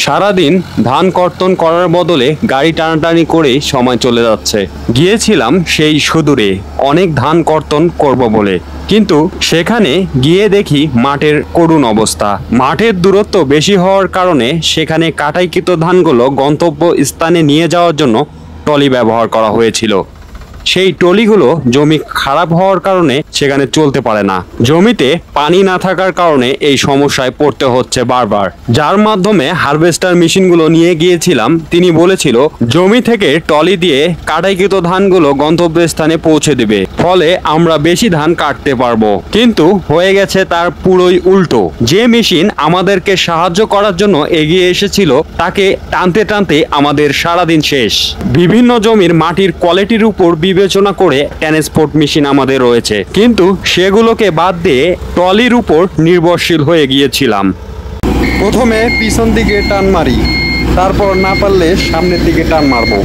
সারাদিন ধান কর্তন করার বদলে গাড়ি টানাটানি করেই সময় চলে যাচ্ছে। গিয়েছিলাম সেই সুদূরে অনেক ধান কর্তন করব বলে, কিন্তু সেখানে গিয়ে দেখি মাঠের করুণ অবস্থা। মাঠের দূরত্ব বেশি হওয়ার কারণে সেখানে কাটাইকৃত ধানগুলো গন্তব্য স্থানে নিয়ে যাওয়ার জন্য ট্রলি ব্যবহার করা হয়েছিল। সেই ট্রলিগুলো জমি খারাপ হওয়ার কারণে সেখানে চলতে পারে না। জমিতে পানি না থাকার কারণে এই সমস্যায় পড়তে হচ্ছে বারবার। যার মাধ্যমে হারভেস্টার মেশিনগুলো নিয়ে গিয়েছিলাম, তিনি বলেছিল জমি থেকে ট্রলি দিয়ে কাটাইকৃত ধানগুলো গন্তব্যস্থানে পৌঁছে দেবে, ফলে আমরা বেশি ধান কাটতে পারবো। কিন্তু হয়ে গেছে তার পুরোই উল্টো। যে মেশিন আমাদেরকে সাহায্য করার জন্য এগিয়ে এসেছিল, তাকে টানতে টানতে আমাদের সারাদিন শেষ। বিভিন্ন জমির মাটির কোয়ালিটির উপর বিবেচনা করে ট্রান্সপোর্ট মেশিন আমাদের রয়েছে, কিন্তু সেগুলোকে বাদ দিয়ে ট্রলির উপর নির্ভরশীল হয়ে গিয়েছিলাম। প্রথমে পিছন দিকে টান মারি, তারপর না পারলে সামনের দিকে টান মারবো।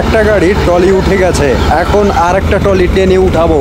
একটা গাড়ি ট্রলি উঠে গেছে, এখন আর একটা ট্রলি টেনে উঠাবো।